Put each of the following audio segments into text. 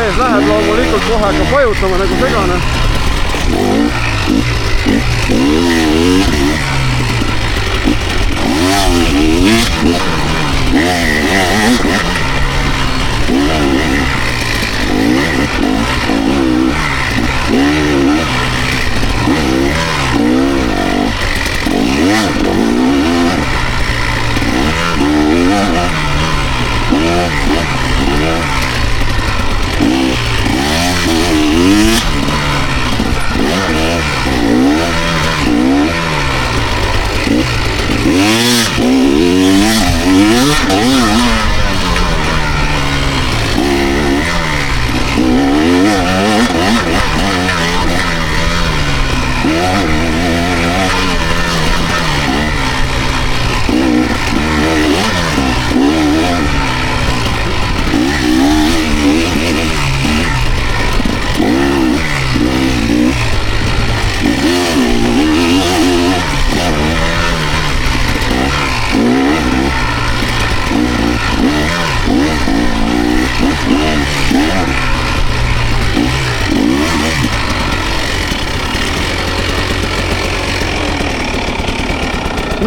mees läheb loomulikult kohe hakkab vajutama nagu segane.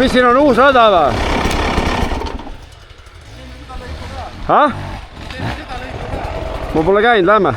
Mis siin on uus rada või? Ha? Ma pole käinud, lähme.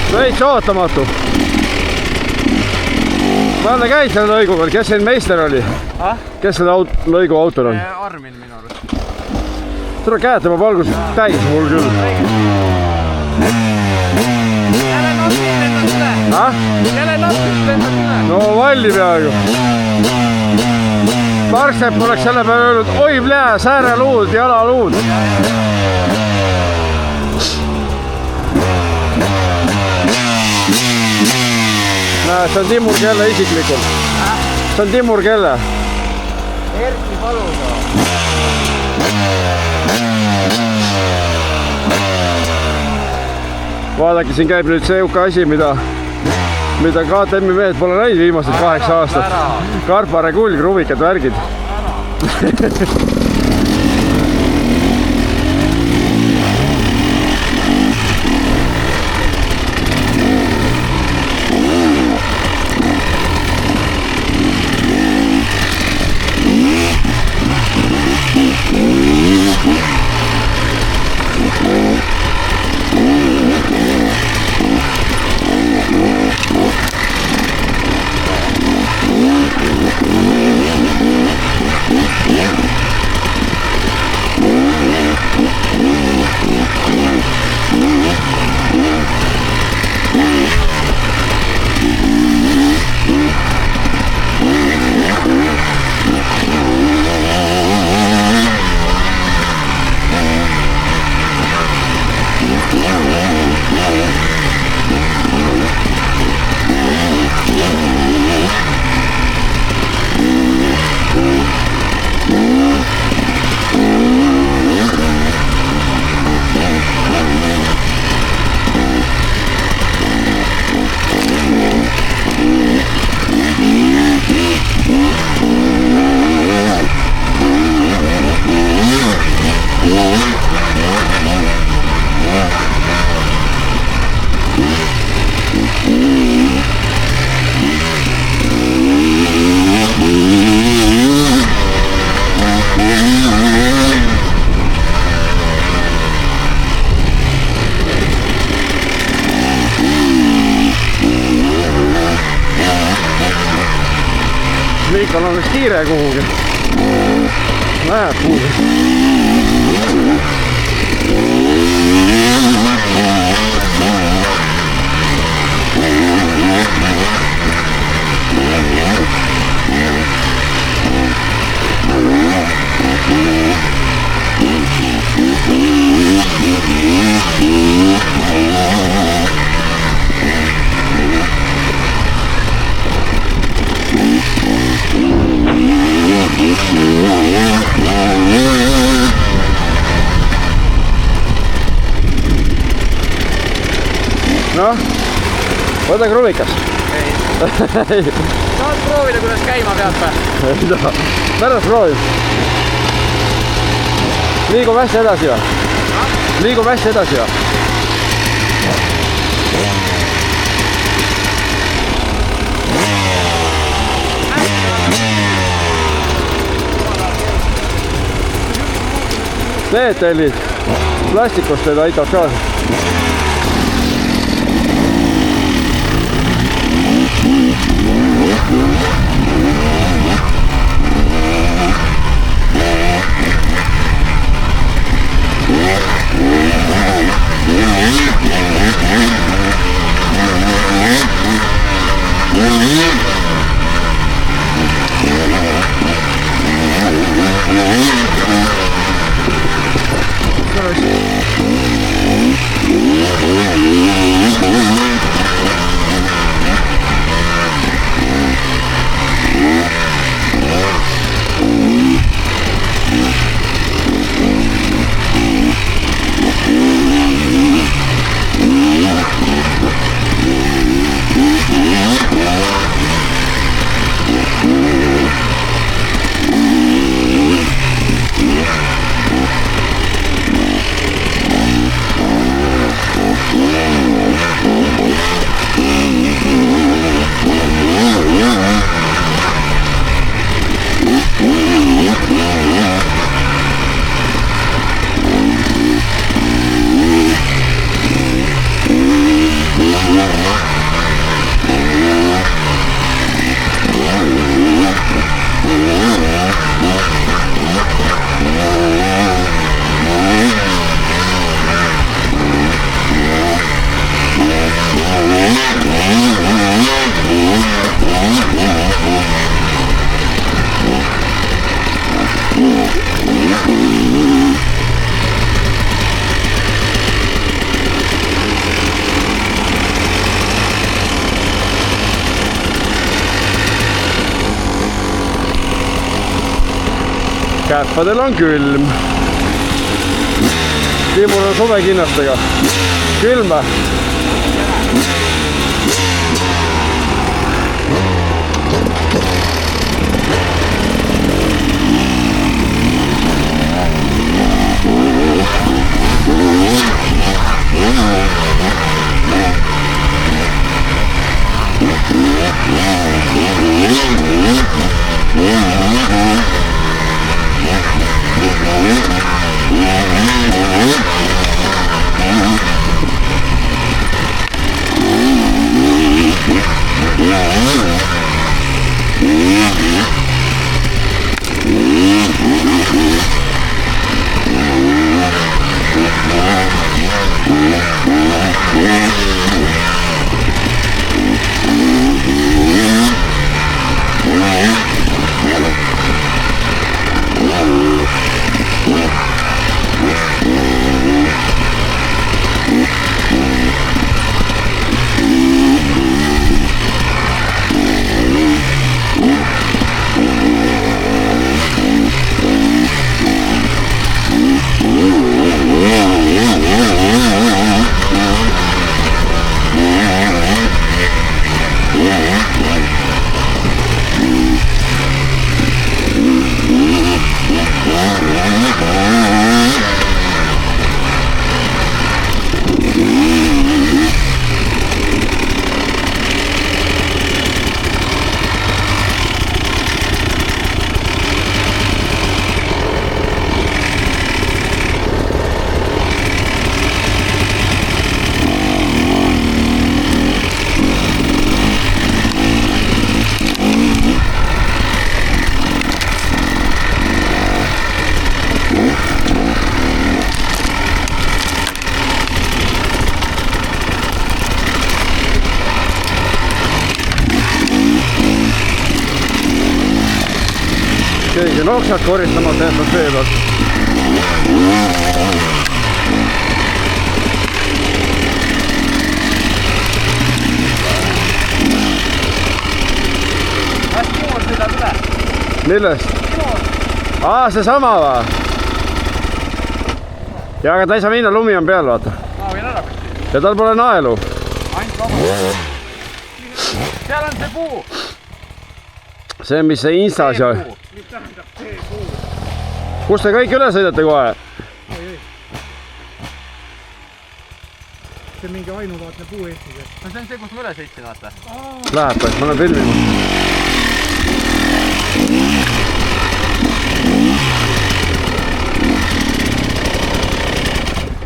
Veits ootamatu. Ma enne käin selle lõigu peal, kes siin meister oli? Kes selle lõigu autor on? Armin minu arust. Tule käed tema palgus täis mul küll. No valli peaaegu. Parksepp oleks selle peale öelnud, oi plää, sääreluud, jalaluud. See on Timur Kelle isiklikult. See on Timur Kelle. Erki Paluga. Vaadake, siin käib nüüd see asi, mida KTM-i mehed pole näinud viimased 8 aastat. Karpare kulg, ruvikad, värgid. Miikal on vist kiire kuhugi. Näed kuhugi. Noh, võta kruvikas. Ei. Saad proovida, kuidas käima peab või? Ei taha. Pärast proovib. Liigub hästi edasi või? Liigub hästi edasi või? Need tellid plastikust teid aitab ka. Käppadel on külm. Tiimul on suvekinnastega. Külm või? keegi noksad koristamas jätnud tee pealt. Kas Timur sõidab üle? Millest? Timur! See sama va? Ja aga ta ei saa minna, lumi on peal, vaata. Ma võin ära püsti. Ja tal pole naelu. Ainult vaba. Seal on see puu. See, mis see Instas ja... Mis tähendab see puu? Kus te kõik üle sõidate kohe? Ei. See on mingi ainuvaatne puu Eestis. No see on see, kus ma üle sõitsin, vaata. Läheb, ma olen filminud.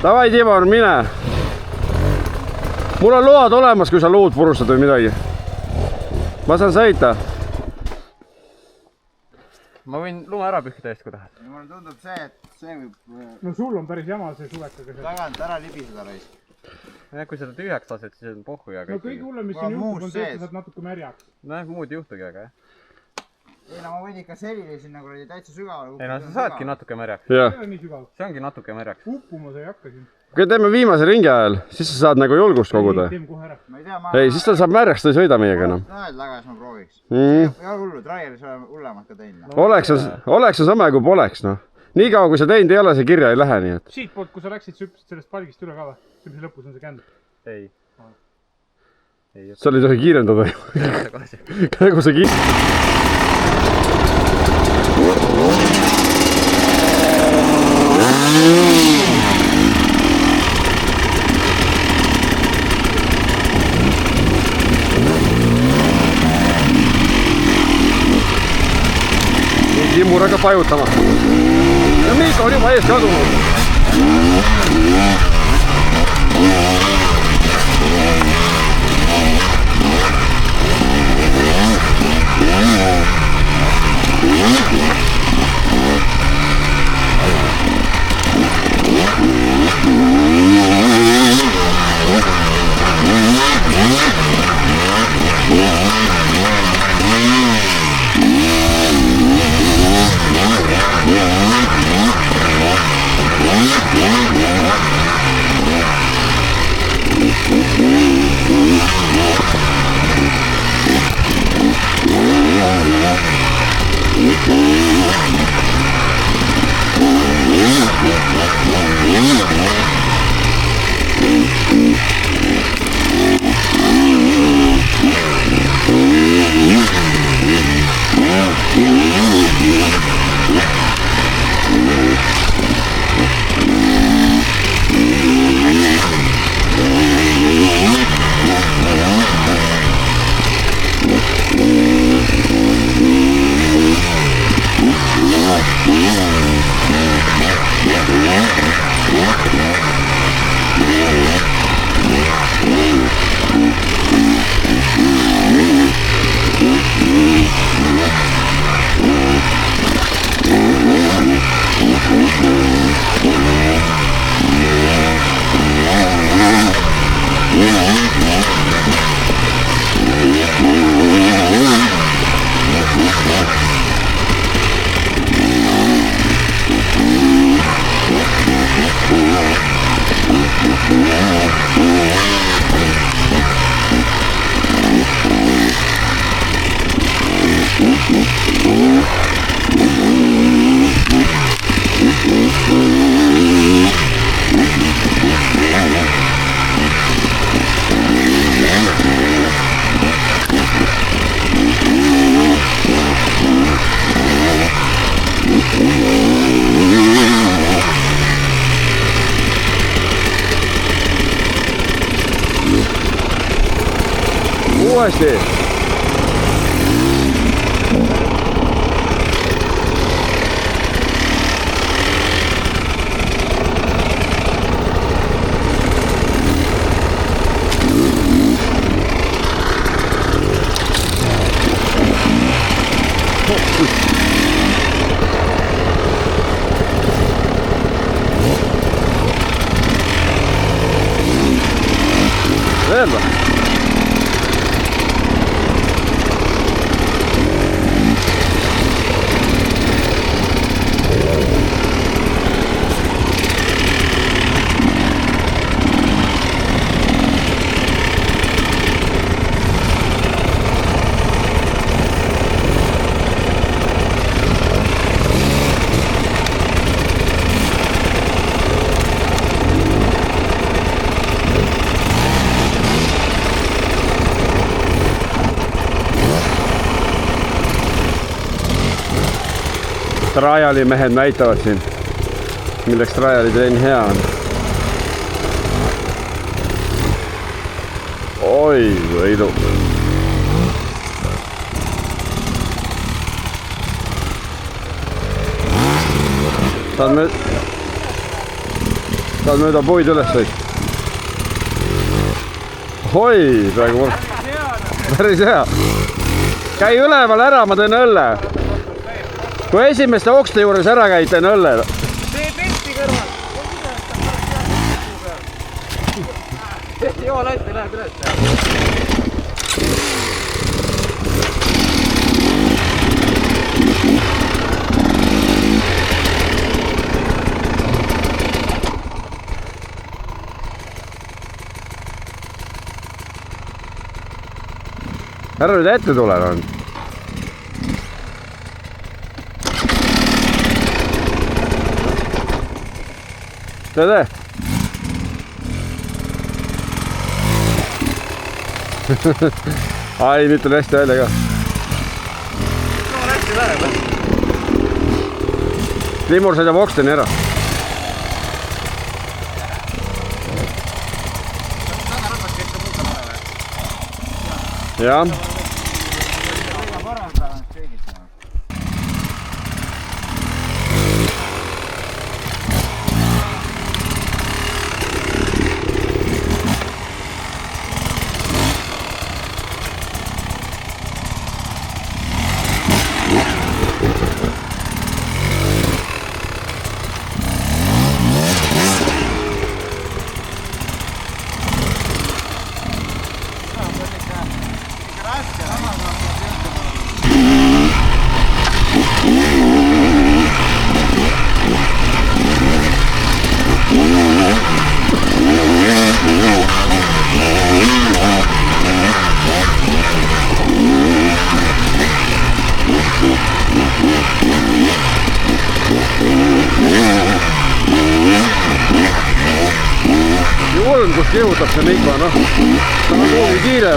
Davai, Timur, mine. Mul on load olemas, kui sa luud purustad või midagi. Ma saan sõita. Ma võin lume ära pühkida eest, kui tahad. Mulle tundub see, et see võib No sul on päris jama see sulekaga see. tagant ära libiseda raisk. Ja, kui seda tühjaks lased, siis on pohhu ja No kõige hullem, mis Mul on siin juhtub, muus on see, et sees. sa saad natuke märjaks. Nojah, muud ei juhtugi, aga jah. Ei no ma võin ikka selili sinna kuradi täitsa sügavale. Ei no sa saadki natuke märjaks. Jah. See on nii sügav. See ongi natuke märjaks. Uppuma sa ei hakka siin. Kui teeme viimase ringi ajal, siis sa saad nagu julgust koguda. Teeme kohe ära. Ma ei tea, ma... Ei, siis ta saab märjaks, ta ei sõida meiega enam. Nael tagasi ma prooviks. Mm. Ja hullu, Traialis oleme hullemat ka teinud. Oleks on sama kui poleks, noh. Nii kaua, kui sa teinud ei ole, see kirja ei lähe, nii et. Siitpoolt, kui sa läksid, sa hüppasid sellest palgist üle ka või? See, mis lõpus on see känd. Ei. Seal ei tohi kiirendada. Käigu see Timur hakkab pajutama. Ja Miiko on juba ees kadunud. Uuesti. Veel või? Trajali mehed näitavad siin, milleks Trajali trenn hea on. Oi, võidu. Saad mööda puid üles või? Oi, praegu päris hea. Käi üleval ära, ma teen õlle. Kui esimeste okste juures ära käid, teen õlle. Tee pilti kõrval. Joo, lähti, läheb üles. Ära nüüd ette tule on. Tee. Ai, nüüd tuli hästi välja ka. No, lähti läheb. Limur sõidab oksteni ära. Jah. Julm, kus kihutab see Mikko, noh. Ta on kuhugi kiire.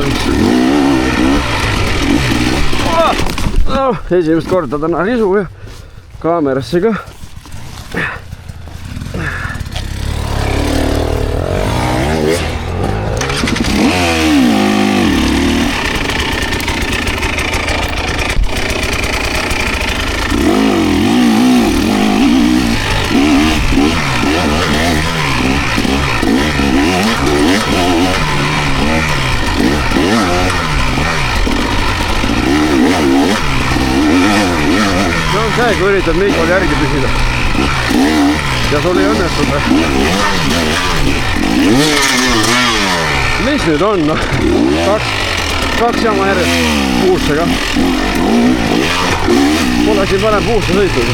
Esimest korda täna risu ja kaamerasse ka. See, kui üritad Mikol järgi püsida ja sul ei õnnestuda. Mis nüüd on? No? Kaks jama järjest puusse ka. Pole siin parem puusse sõitud.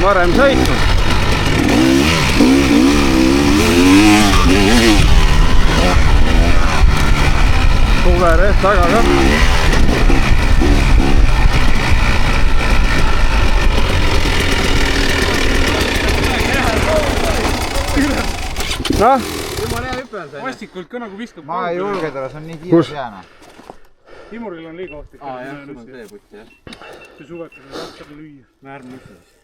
varem sõitnud. Tulerehv taga ka. Noh? vastikult ka nagu viskab. Ma ei julge talle, see on nii kiires jääna. Timuril on liiga ohtlik. Aa jah, sul on veeputt jah. See suvekas on raskab lüüa. Määrme ühtluses.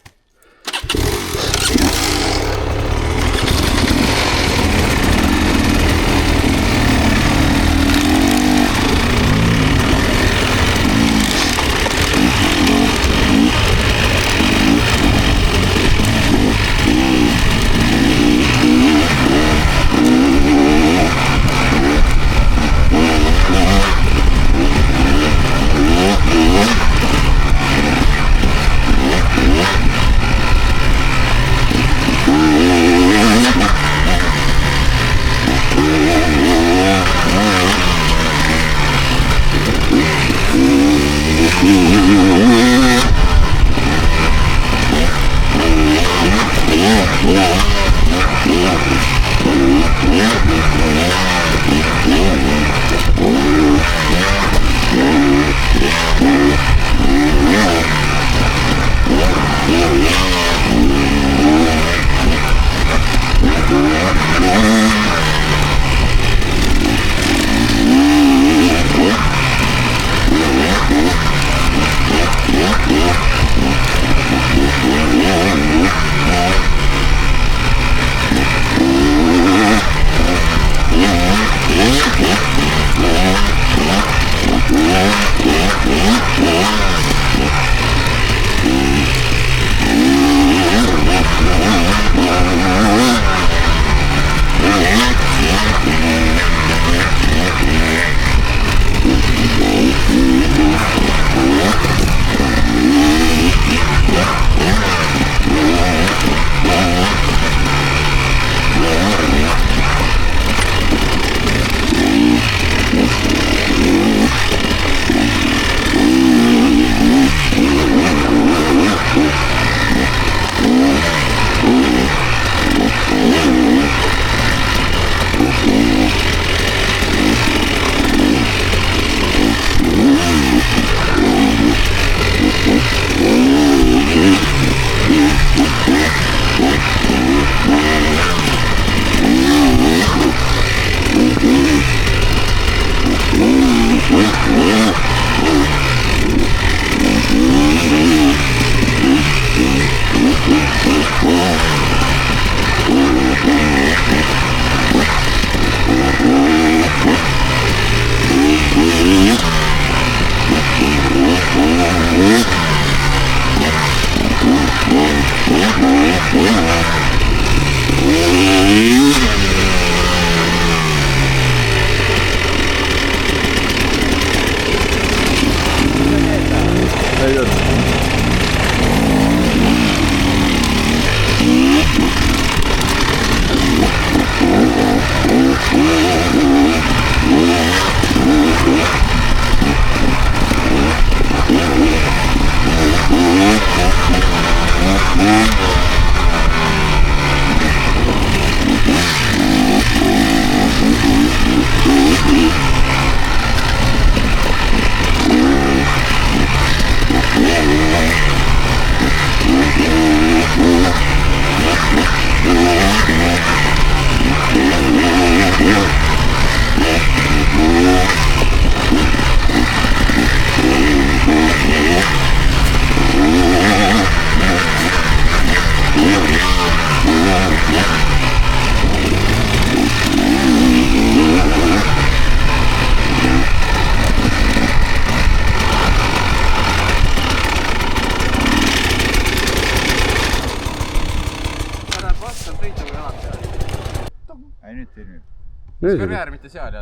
Karjäär mitte seal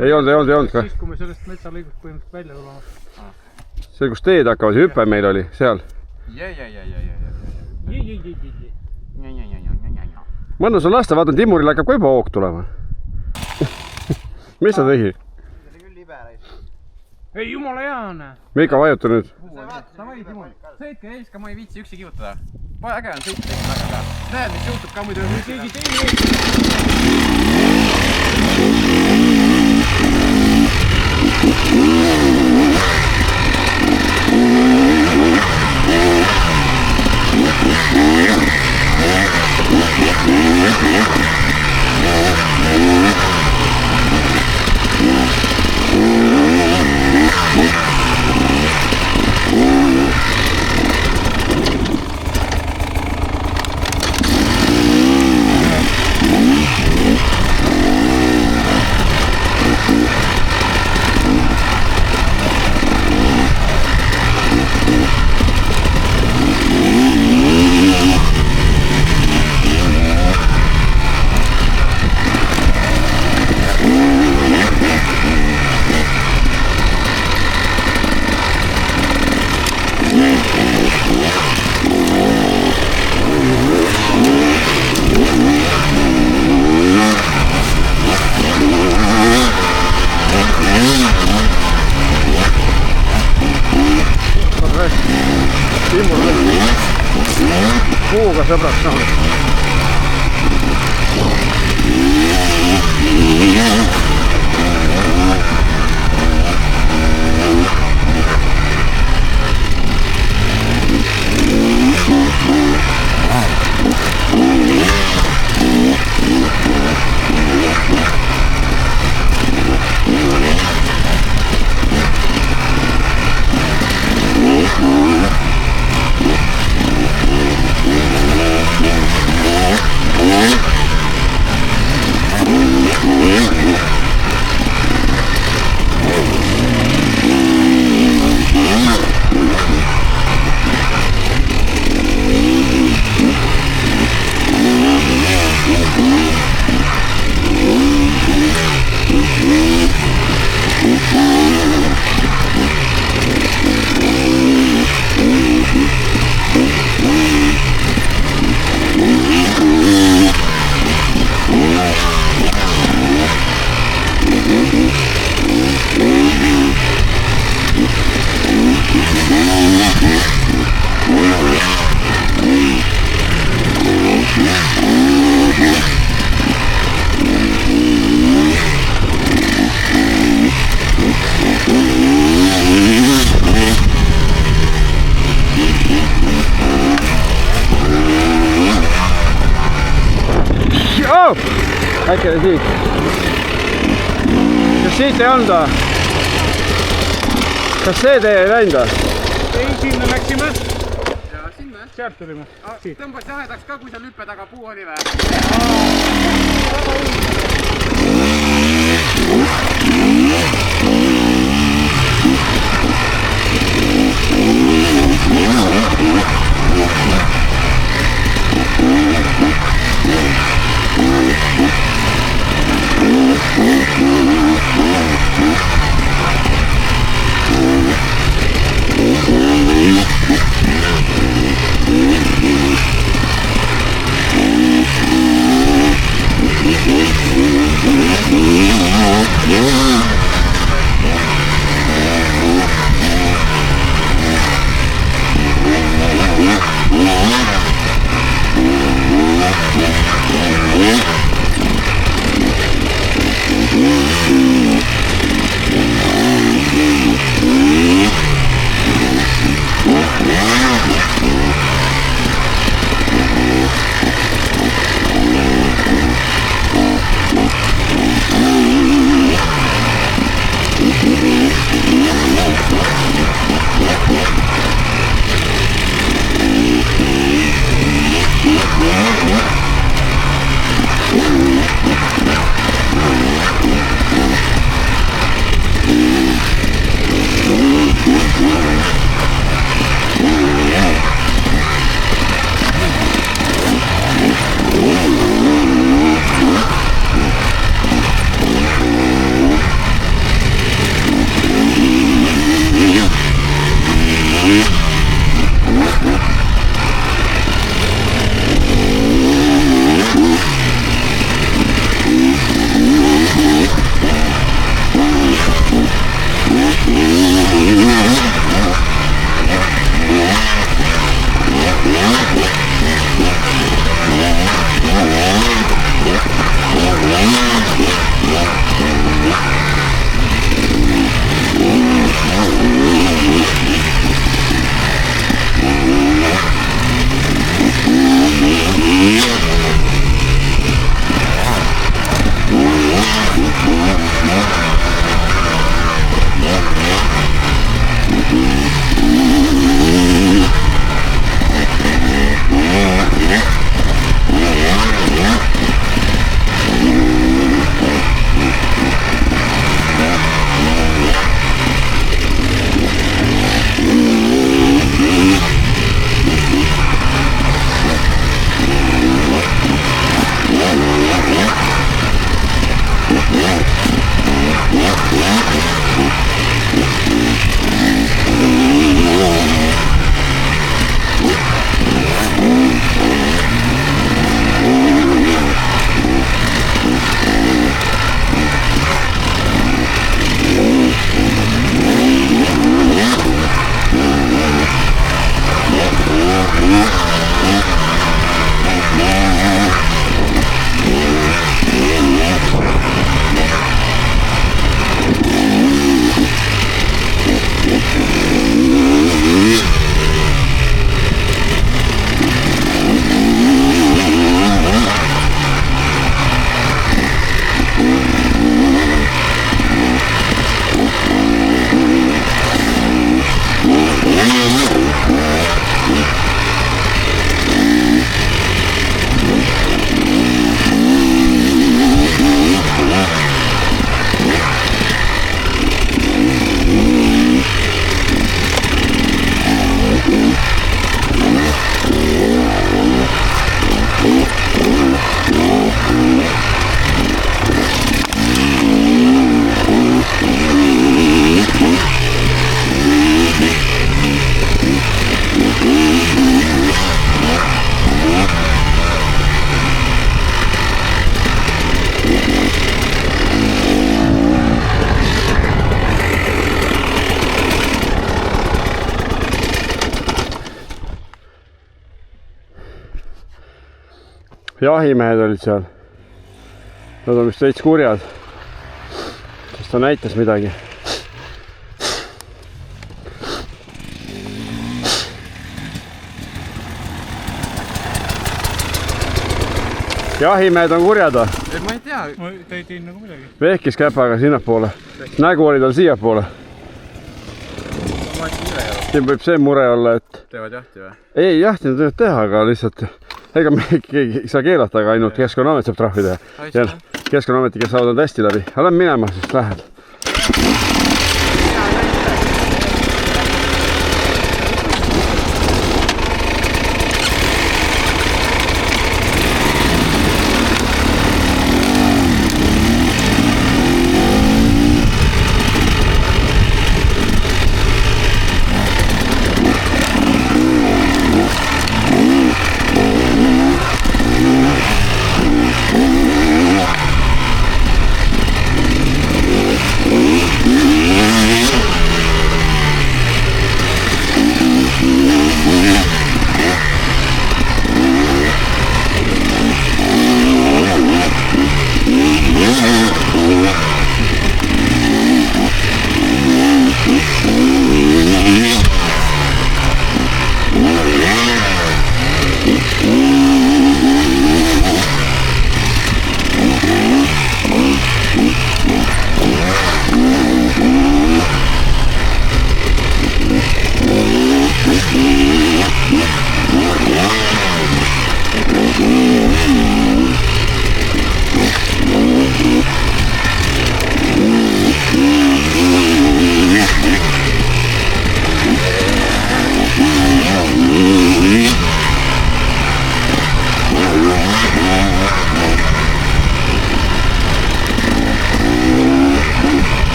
ei olnud? Ei olnud ka. Siis kui me sellest metsalõigust põhimõtteliselt välja tulema. See kus teed hakkavad, hüpe meil oli seal. Mõnus on lasta, vaatan Timuril hakkab ka juba hoog tulema. Mis ta tegi? Ei jumala hea on. Miika vajuta nüüd. Davai Timur. sõitke ees ka, ma ei viitsi üksi kihutada. Äge on sõita teist väga hea. Näed, mis juhtub ka muidu. keegi teine ees. Puuga sõbrad saanud. Äkki oli siit. Kas siit ei olnud või? Kas see tee ei läinud või? Ei, sinna läksime. Ja sinna. Sealt tulime. Tõmbas jahedaks ka, kui seal hüppe taga puu oli või? jahimehed olid seal. Nad on vist veits kurjad. Sest ta näitas midagi. Jahimehed on kurjad või? Ma ei tea. Ta ei teinud nagu midagi. Vehkis käpaga sinnapoole. Nägu oli tal siiapoole. Siin võib see mure olla, et... Teevad jahti või? Ei, jahti nad võivad teha, aga lihtsalt... Ega me keegi ei saa keelata, aga ainult Keskkonnaamet saab trahvi teha. Keskkonnaameti, kes saavad nad hästi läbi. Aga lähen minema, siis lähed.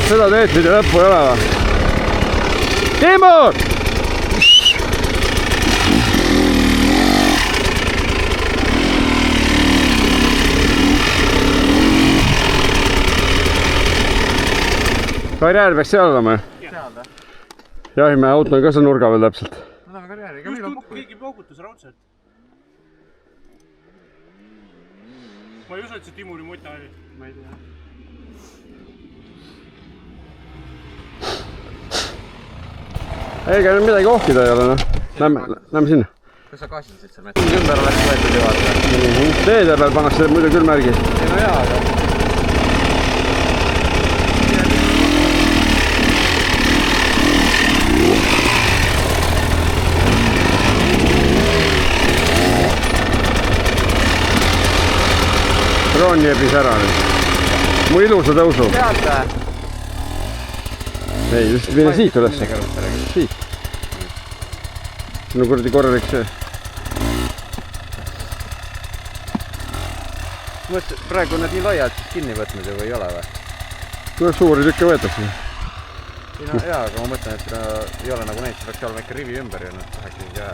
Seda teed pidi lõppu ei ole või? Timur! Karjäär peaks seal olema ju? Jahimehe auto on ka see nurga veel täpselt. Ma tahan karjääri, ega meil on pohku. Keegi paugutas raudselt. Ma ei usu, et see Timuri mota oli. Ma ei tea. Ega midagi ohkida ei ole, noh. Lähme sinna. Kas sa gaasisid seal metsa? Ümber oleks võetud ju vaata. Teede peal pannakse muidu küll märgi. Ei no jaa, aga... Rooni ebis ära nüüd. Mu ilusa tõusu. Tead? Ei, just mine siit üles. Siit. No kuradi korralik see. Mõtled, praegu on nad nii laialt kinni võtnud ju või ei ole või? Kuidas suuri tükke võetakse? No jaa, aga ma mõtlen, et ei ole nagu neid, see peaks olema ikka rivi ümber ja nad tahaks nii jää.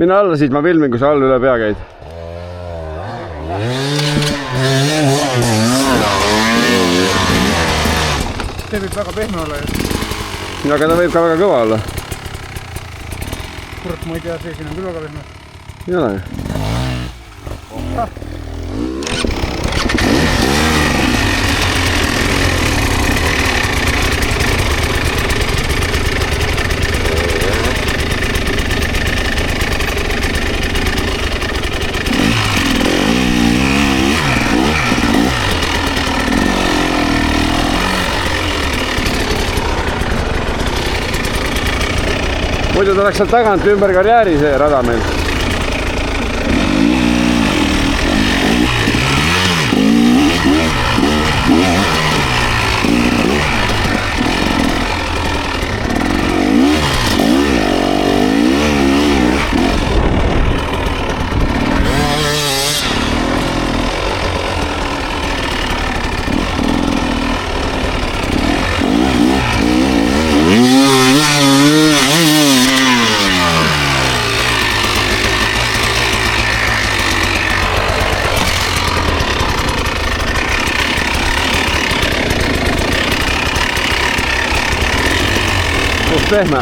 Mine alla siit, ma filmin, kui sa all üle pea käid. See võib väga pehme olla ju. Aga ta võib ka väga kõva olla. Kurat, ma ei tea, see siin on küll väga pehme. Ei ole ju. Muidu ta läks sealt tagant ümber karjääri see rada meil. Pehme.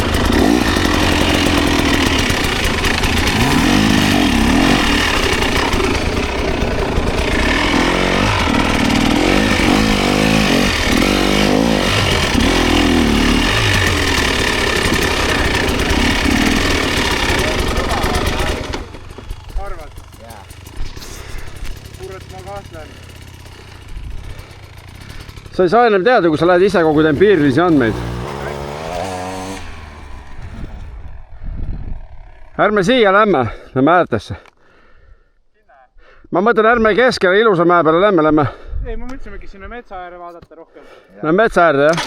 Arvad? Kurat, ma kahtlen. Sa ei saa enam teada, kui sa lähed ise kogud empiirilisi andmeid. Ärme siia lämme äärtesse. Ma mõtlen, ärme keskele ilusa mäe peale lämme. Ei, ma mõtlesimegi sinna metsa ääre vaadata rohkem. Lämme metsa äärde, jah?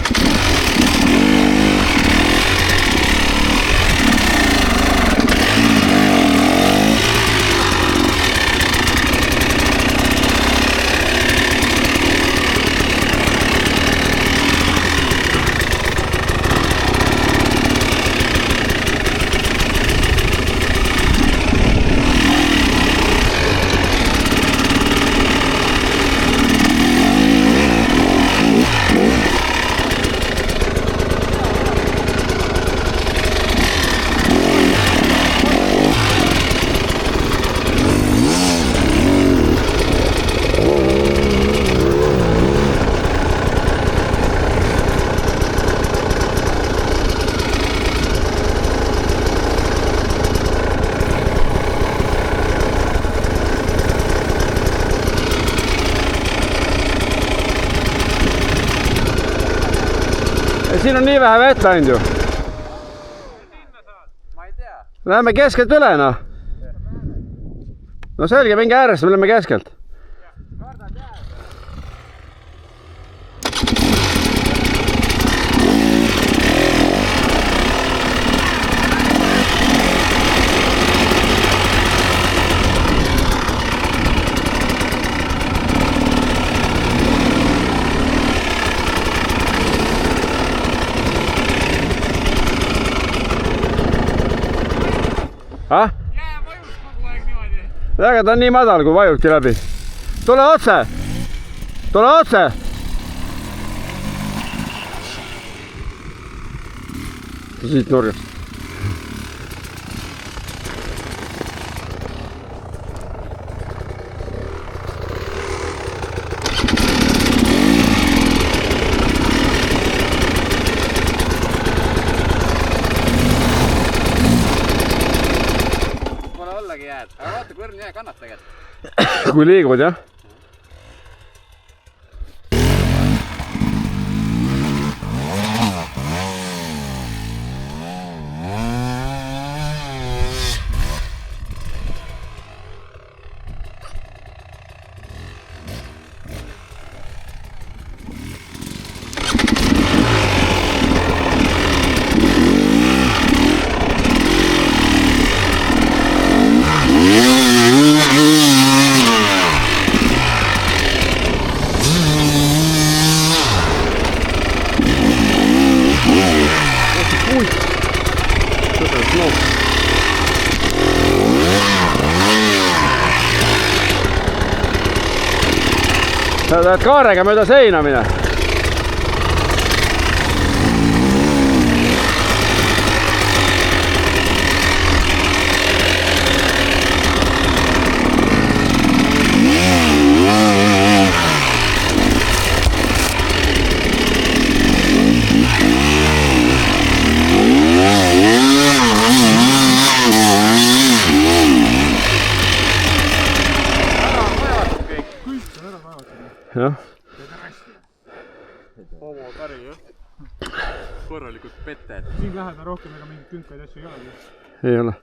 Siin on nii vähe vett läinud ju. Ma ei tea. Läheme keskelt üle, noh. No selge, mingi äärest, me läheme keskelt. Ah? Jää vajus kogu aeg niimoodi. Aga ta on nii madal, kui vajubki läbi. Tule otse! Tule otse! Siit nurgast. Aga vaata, kui õrn jää kannab tegelikult. Kui liigud, jah? Sa tahad kaarega mööda seina mine. jah . homokari jah . korralikult petet . siin lähedal rohkem ega mingit künkaid asju ei olegi . ei ole .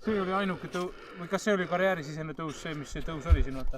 see oli ainuke tõus , või kas see oli karjäärisisene tõus , see , mis see tõus oli siin , vaata ?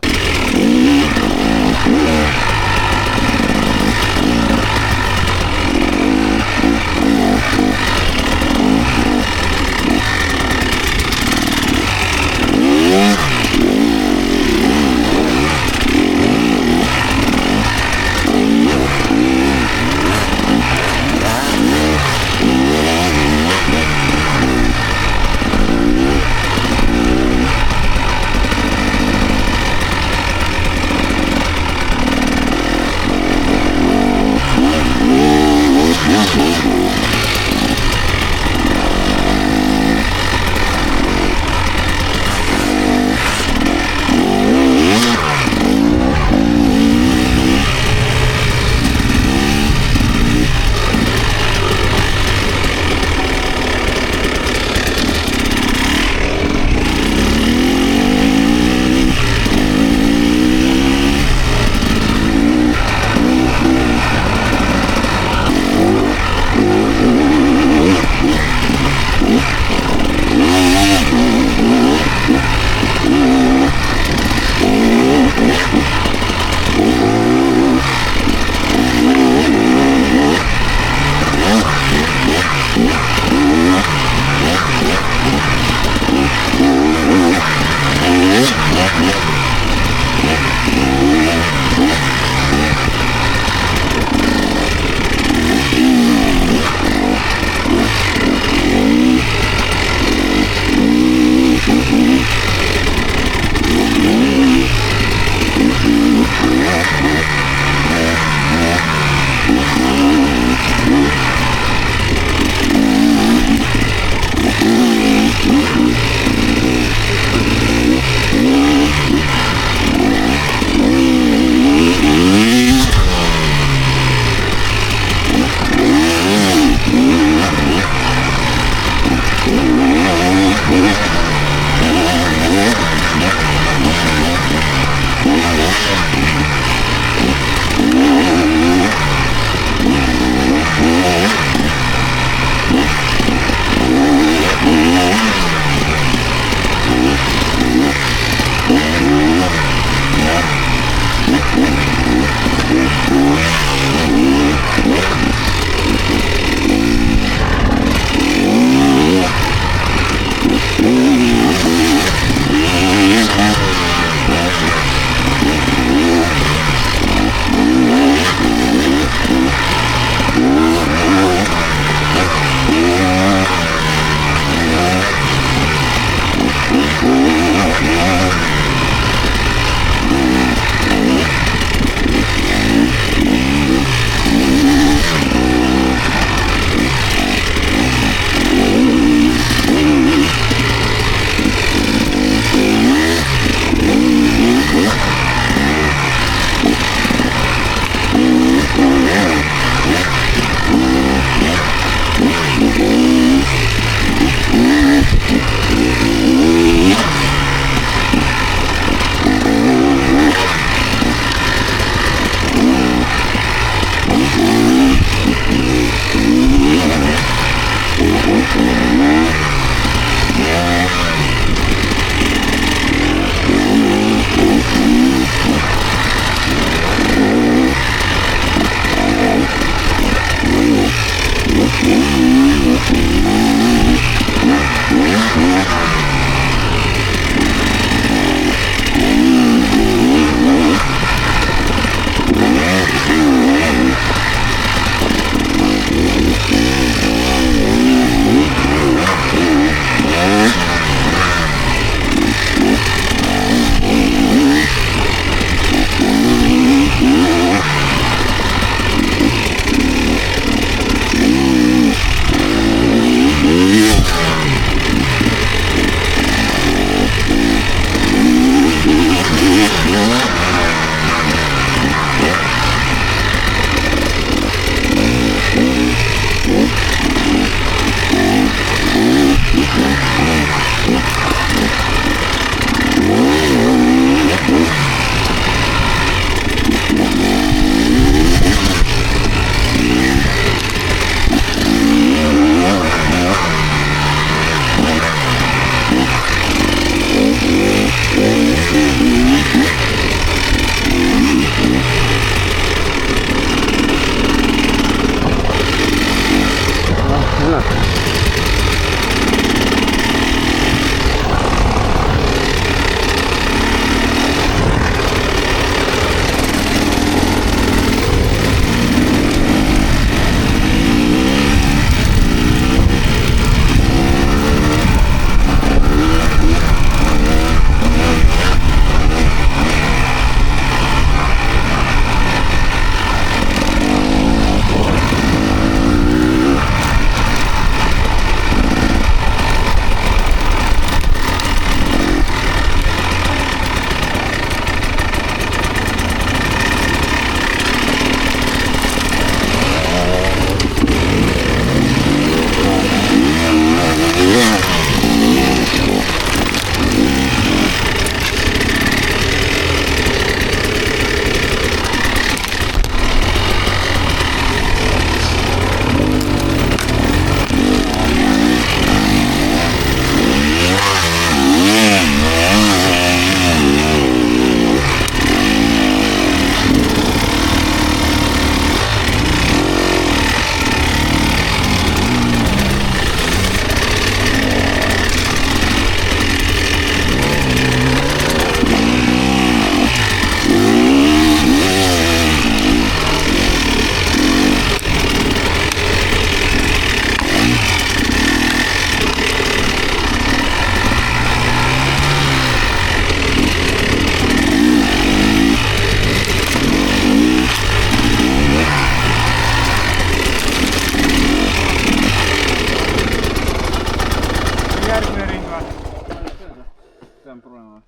pean proovima.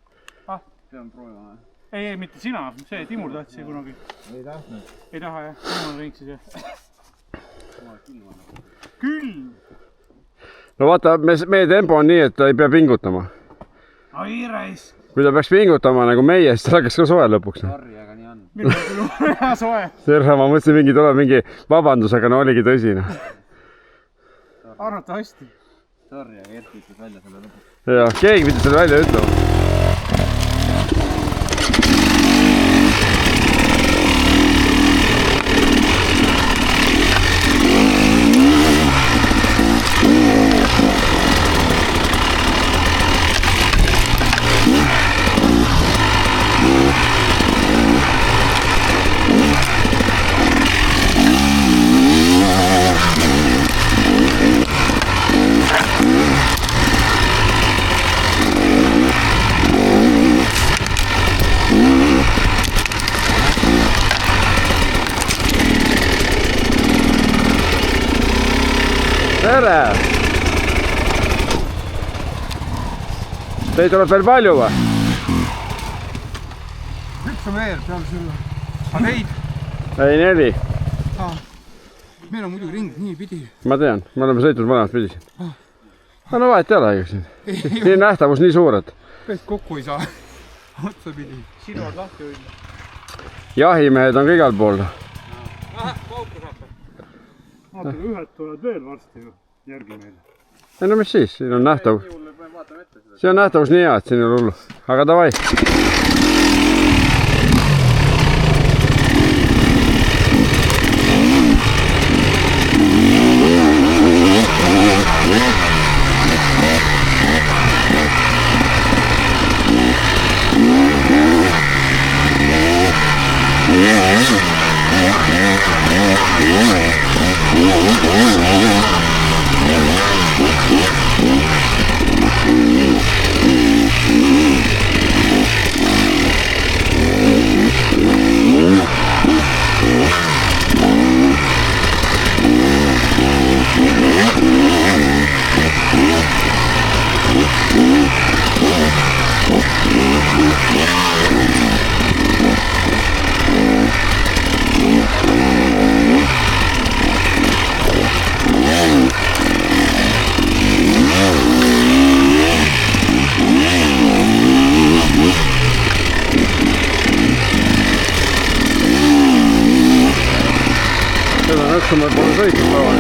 Pean proovima. Ei, mitte sina, see Timur tahtis see kunagi. Ei tahtnud. Ei taha jah, Timur ring siis jah. Küll! No vaata, meie tempo on nii, et ta ei pea pingutama. Ai, rais! Kui ta peaks pingutama nagu meie, siis ta hakkas ka soe lõpuks. Sorry, aga nii on. Minu küll hea soe. Serra, ma mõtlesin tuleb mingi vabandus, aga no oligi tõsine. Arvatavasti. Sorry, aga Erki ütles välja selle lõpuks. Ja, keegi pidi selle välja ütlema. Tere! Teid tuleb veel palju või? Üks on veel peale sulle. Aga neid? Ei, 4. Meil on muidugi ring nii pidi. Ma tean, me oleme sõitnud mõlemat pidi siin. No vahet ei ole ju siin. Siin nähtavus nii suur, et... Peast kokku ei saa. Otsa pidi. Sinuvad lahti hoidma. Jahimehed on ka igal pool. Vaata, ühed tulevad veel varsti ju järgi meile. Ei no mis siis, siin on nähtavus. See on nähtavus nii hea, et siin ei ole hullu. Aga davai. Kui ma pole sõitnud päeval.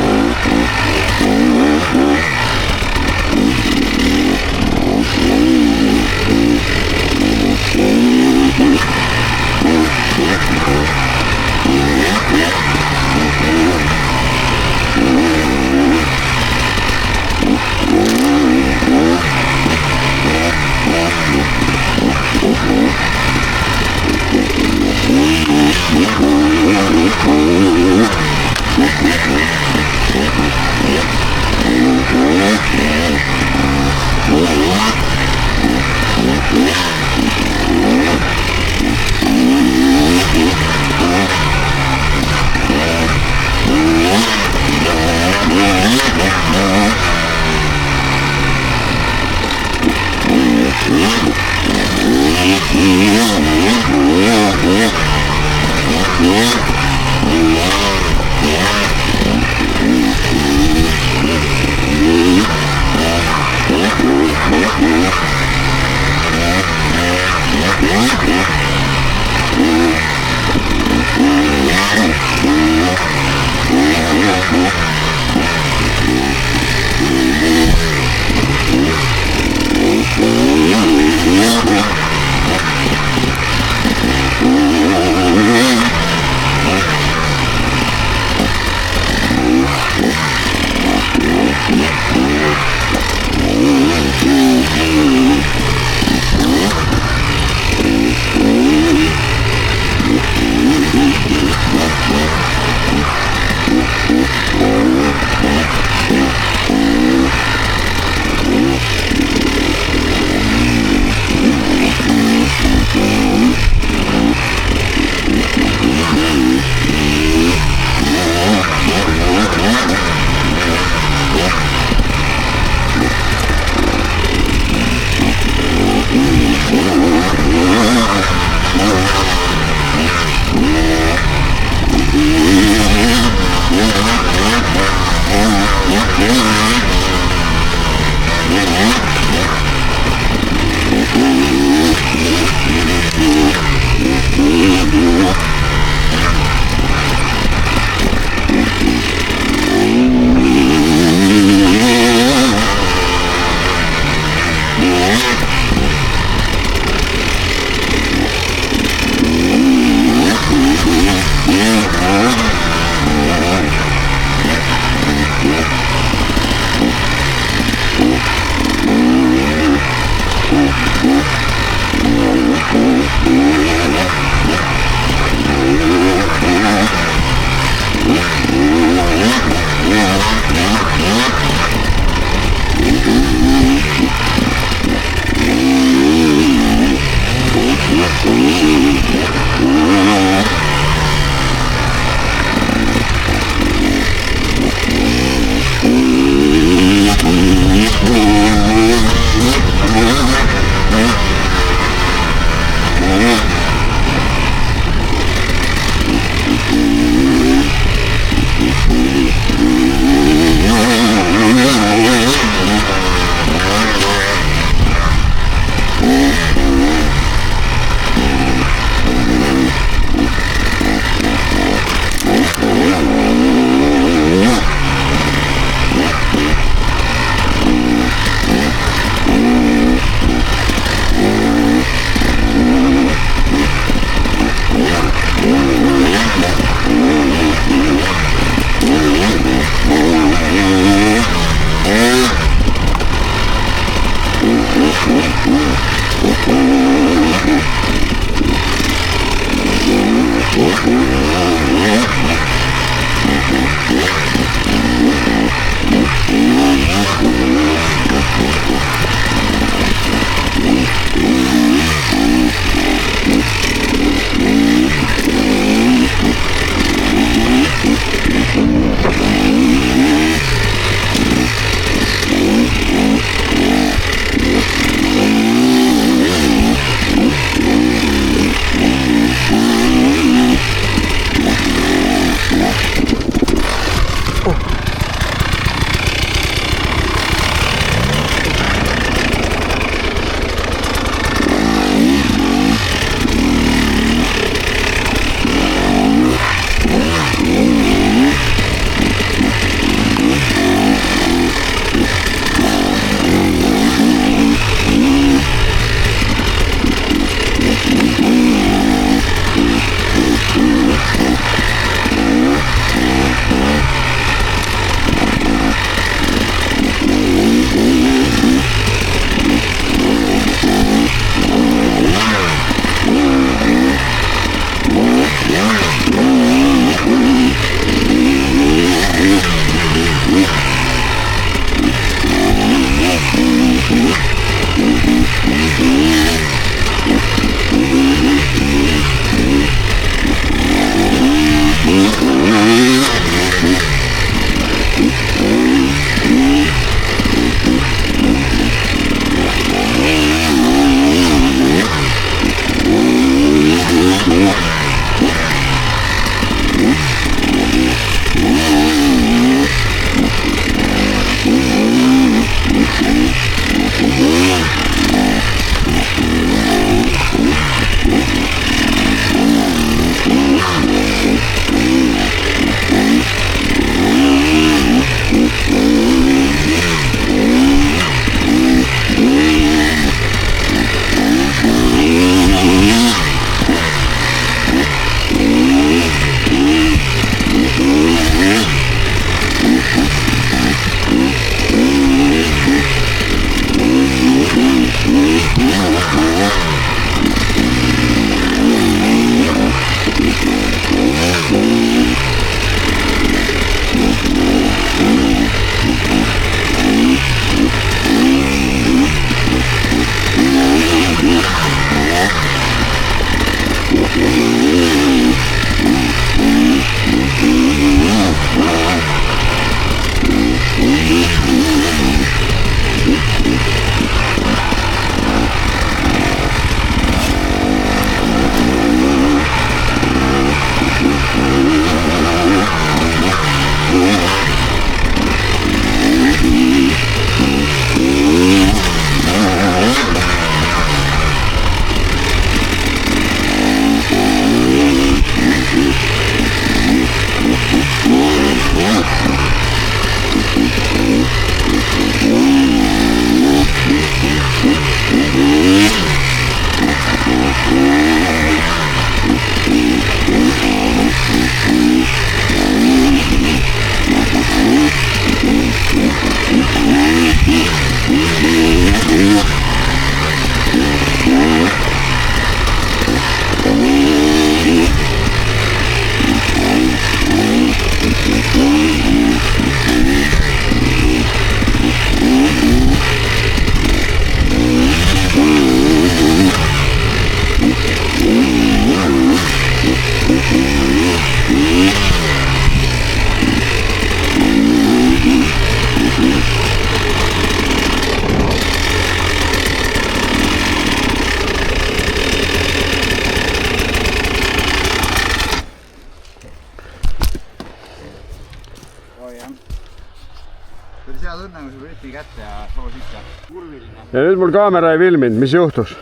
paneme su rüti kätte ja soo sisse. Kurviline. ja nüüd mul kaamera ei filminud, mis juhtus?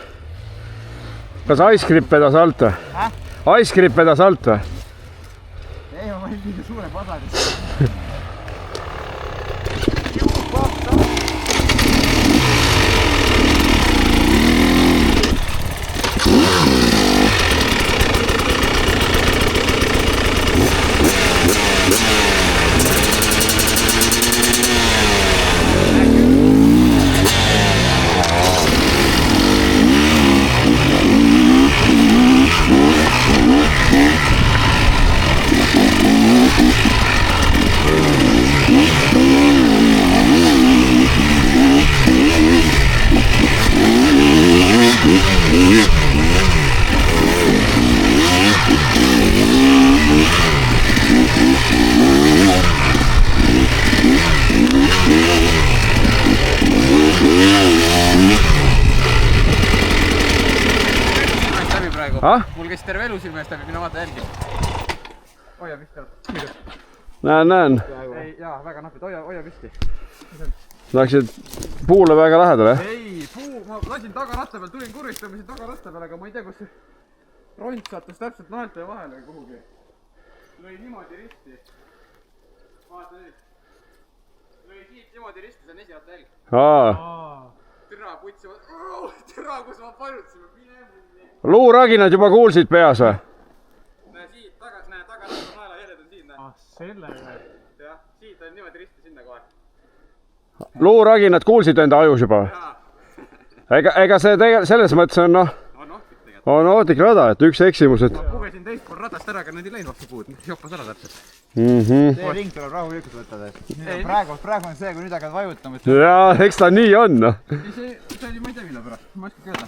Kas Ice Grip vedas alt või? Ice Grip vedas alt või? Ei, ma panin liiga suure padari. Mul käis terve elu silme eest läbi, mina vaata jälgi. Hoia püsti. Näen. Ei, jaa, väga napid, hoia püsti. Läksid puule väga lähedale? Ei, ma lasin tagaratta peal, tulin kurvistamasin tagaratta peal, aga ma ei tea, kus ront sattus täpselt naelte vahele kuhugi. Lõi niimoodi risti. Vaata nüüd. Lõi siit niimoodi risti, see on esiratta jälg. Türa putsi, türa, kus ma pajutsime, mine munni. Luuraginad juba kuulsid peas või? Näe siit, tagaratta naela jäljed on siin, näe. Sellega. Jah, siit on niimoodi risti sinna kohe. Luuraginad kuulsid enda ajus juba? Ega see selles mõttes on on ohtlik rada, et üks eksimus, et... Ma pugesin teist pool radast ära, aga nad ei läinud vastu puud, joppas ära täpselt. See ring tuleb rahulikult võtta. Praegu on see, kui nüüd hakkad vajutama. Jaa, eks ta nii on. See oli, ma ei tea mille pärast, ma ei oska öelda.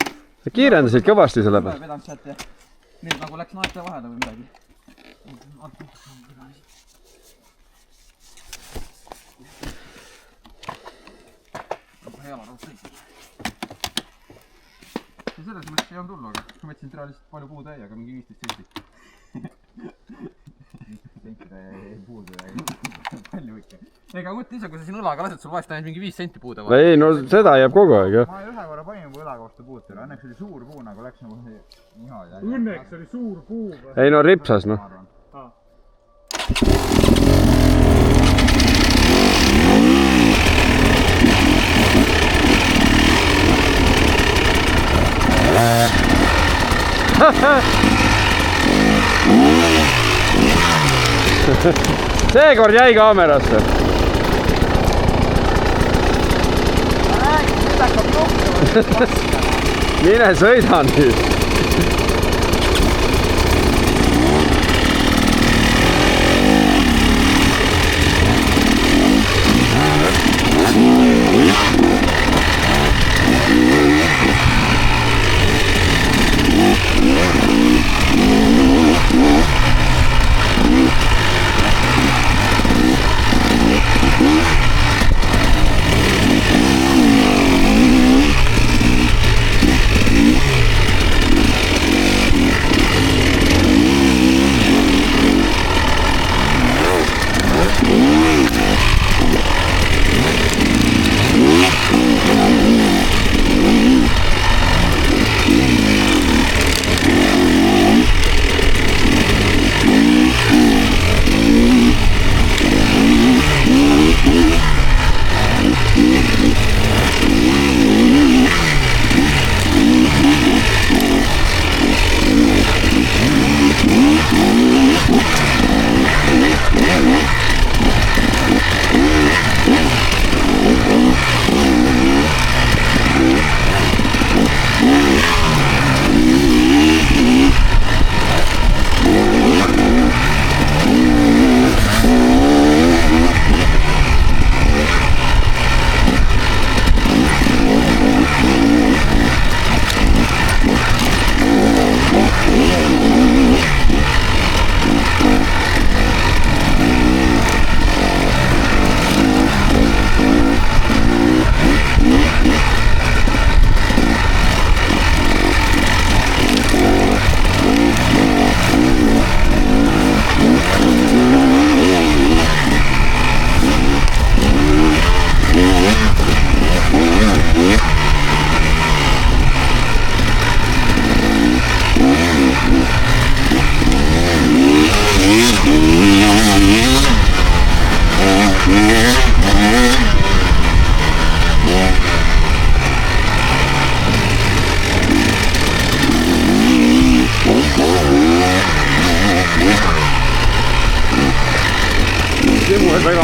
Kiirendasid kõvasti selle peal. Vedanud sealt ja nüüd nagu läks naerte vahele või midagi. Selles mõttes ei olnud hullu, aga ma võtsin tira lihtsalt palju puutäi, aga mingi 15 senti. 15 senti ei puudu palju ikka. Ega mõtle ise, kui sa siin õlaga lased, sul vahest ainult mingi 5 senti puude vahel. Ei, no seda jääb kogu aeg, jah. Ma ühe korra panin mu õlaga vastu puud üle, õnneks oli suur puu, nagu läks nagu niimoodi. Õnneks oli suur puu. Ei no ripsas, noh. Seekord jäi kaamerasse. Mine sõida nüüd.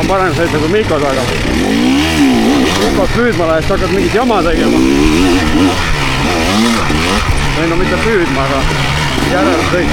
parem sõita kui Mikos, aga Mikos püüdma lähes hakkad mingit jama tegema. Ei no mitte püüdma, aga järele sõit.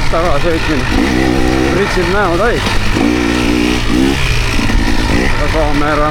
Taga sõitsin, ritsin näo täis. Kaamera.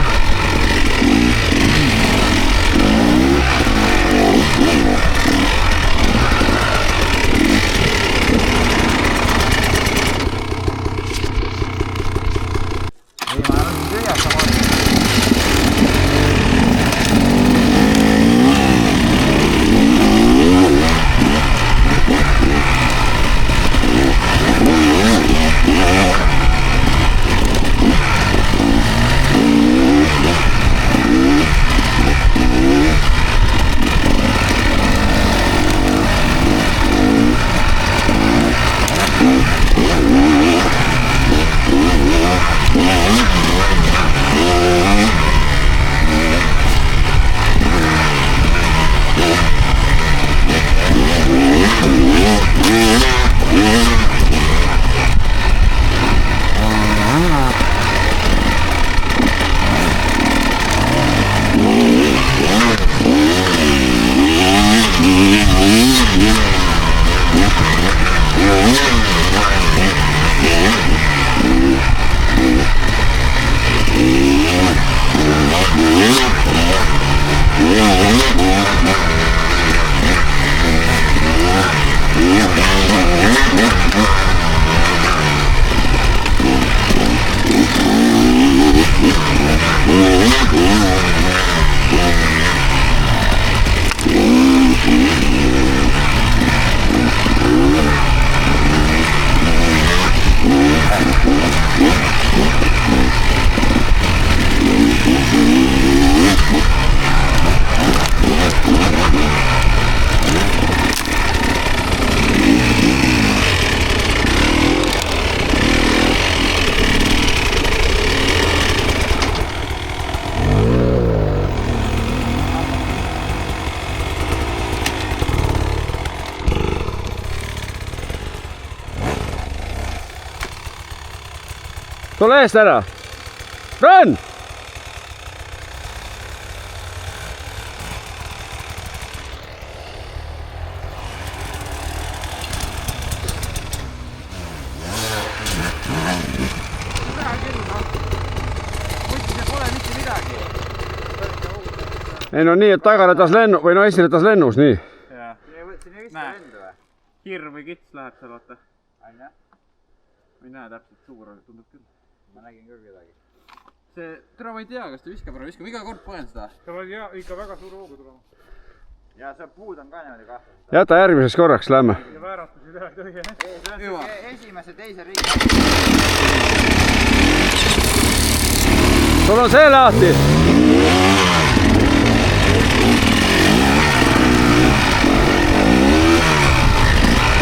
Tule eest ära! Run! Ei no nii, et tagaratas lennu või no esiratas lennus, nii. Hirm või kits läheb seal, vaata. Ma ei näe täpselt, suur tundub küll. Ma nägin küll kedagi. See, tere ma ei tea, kas ta viskab ära, viskab iga kord panen seda. Ta oli ikka väga suur hoogu tulema. Ja see puud on ka niimoodi kahtlus. Jäta järgmiseks korraks, lähme. Ja vääratusi teha ei tohi. Esimese, teise riigi. Sul on see lahti.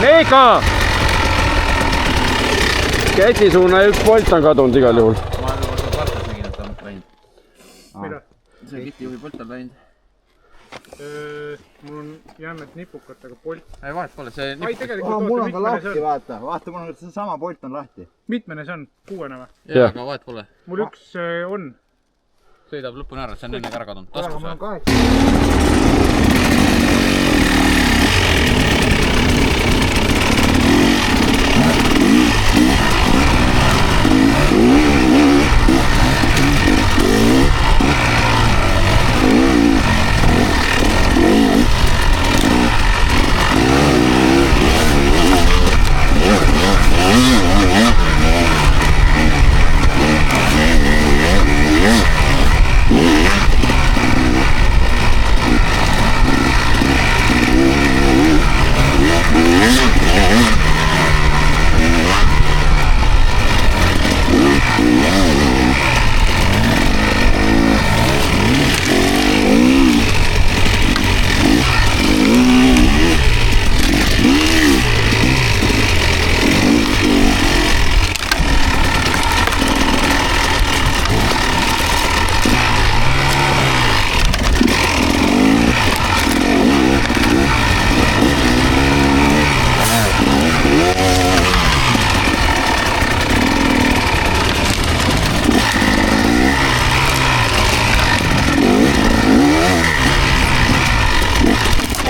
Meika! Ketisuune üks volt on kadunud igal juhul. Ma olen vartas nägin, et ta on läinud. Mida? See ketijuhi poolt on läinud. Mul on jämmet nipukatega Bolt. ei vahet pole, see Ai, tegelikult mul on oota, ka lahti, vaata, mul on see sama Bolt on lahti. mitmene see on? 6 või? jaa, aga vahet pole. Mul üks on. Sõidab lõpuni ära, see on enne ära kadunud. Aga Taskus mul on või?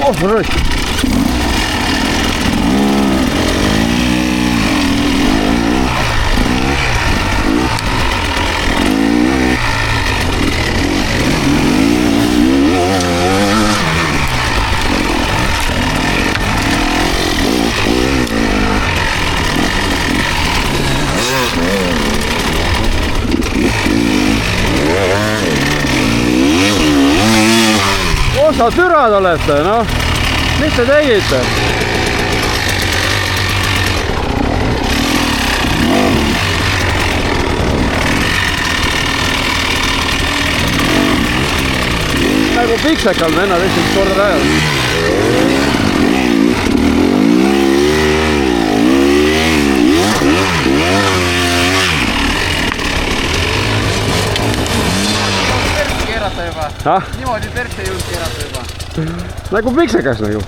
8. Rõõs. Osa türad olete, noh. Mis te tegite? Nagu piksekal vennad esimest korda rajal. Keerata juba. Niimoodi persse ei jõudnud keerata juba. Nagu piksekas nagu.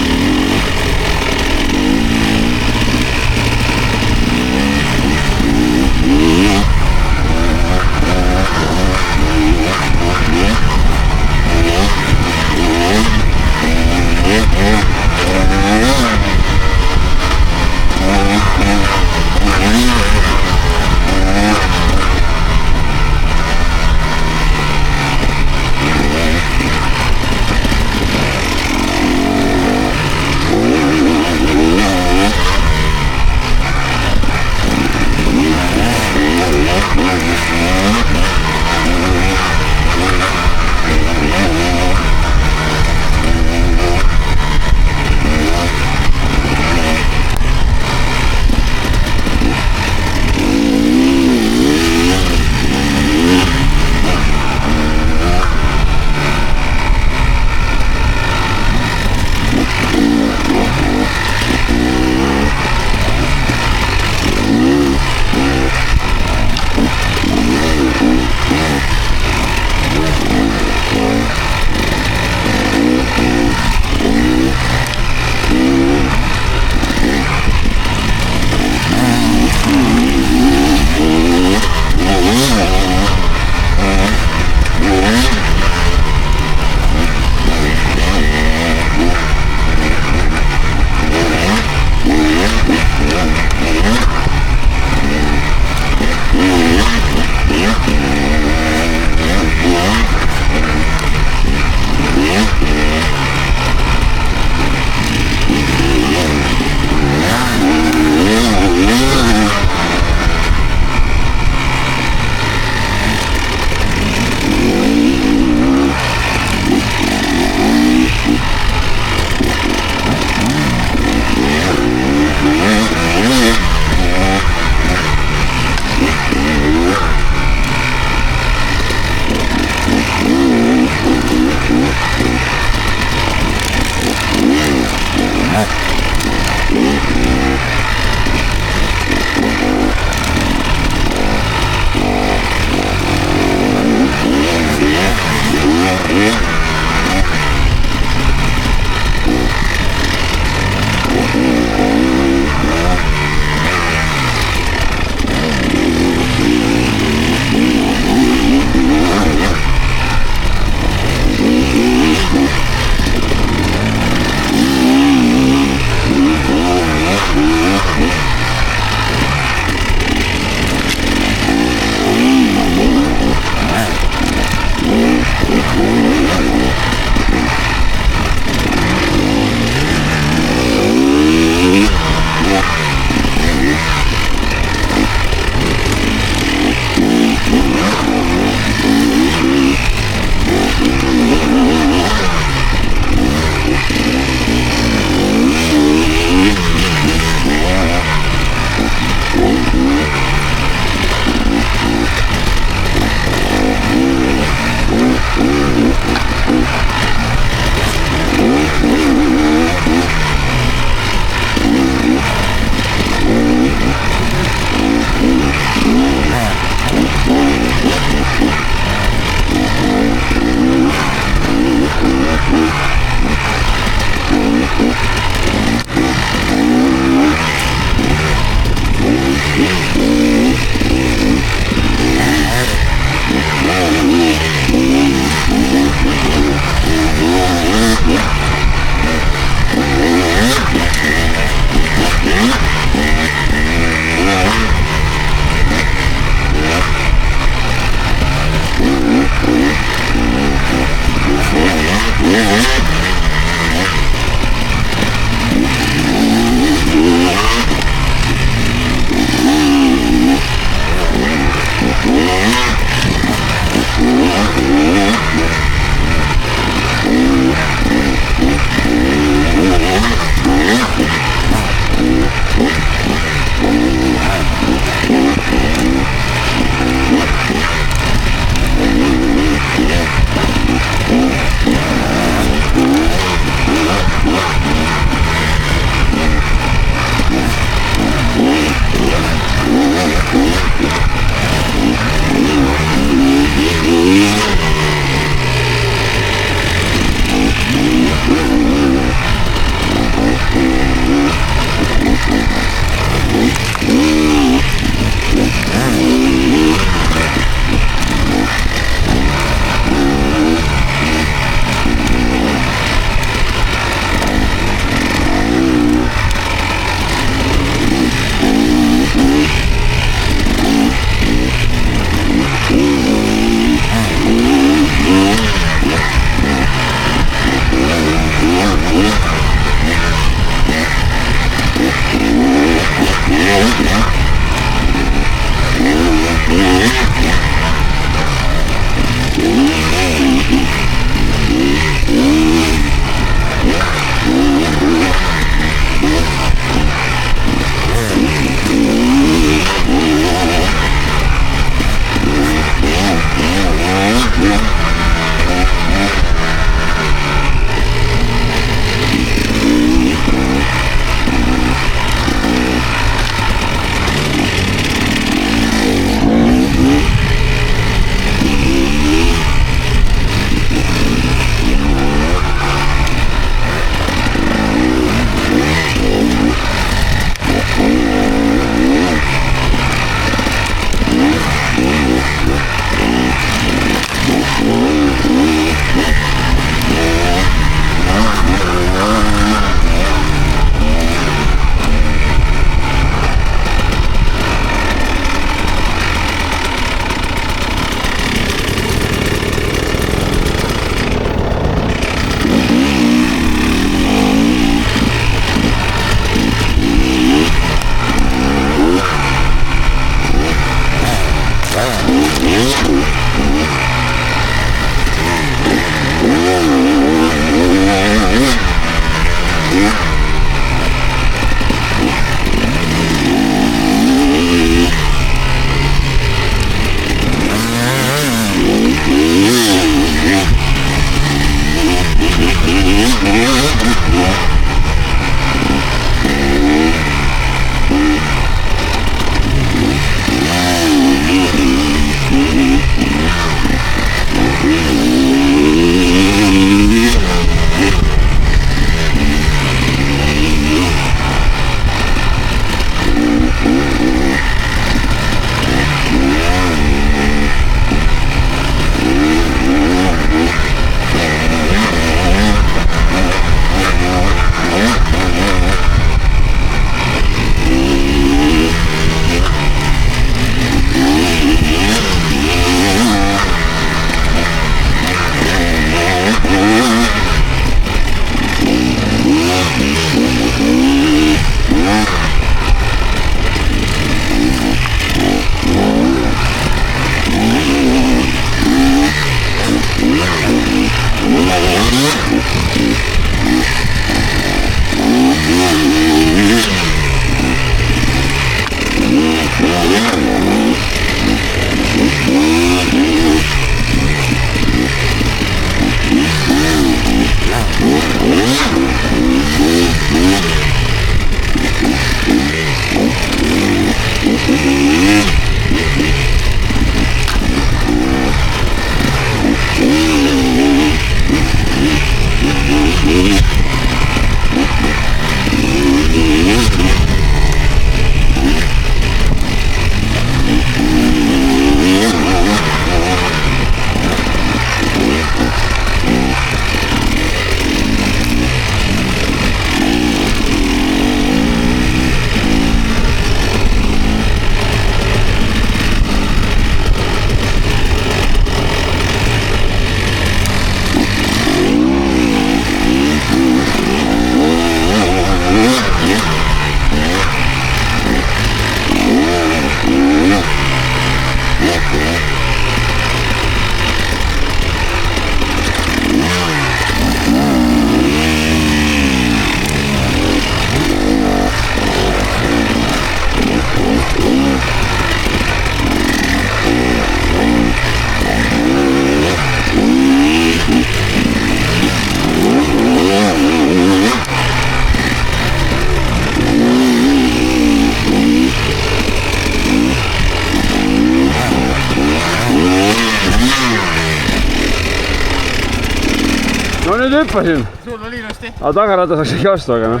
hüppasin , sul oli ilusti . aga tagarata saaks ikka vastu , aga noh .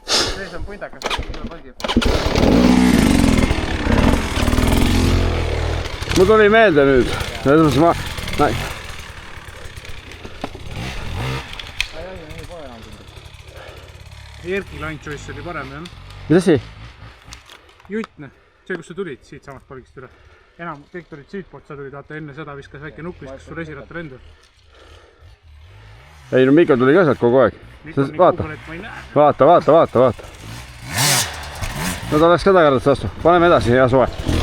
sees on pundakas . mul tuli meelde nüüd , selles mõttes ma , Erki line choice oli parem jah . mis asi ? Jutt noh , see kus sa tulid siit samast palgist üle . enam kõik tulid siitpoolt , sa tulid vaata enne seda viskas väike nukk , viskas sul esiratta lendu . ei no Mikko tuli ka sealt kogu aeg . vaata , vaata . no ta läks ka tagaratas vastu , paneme edasi , hea suve .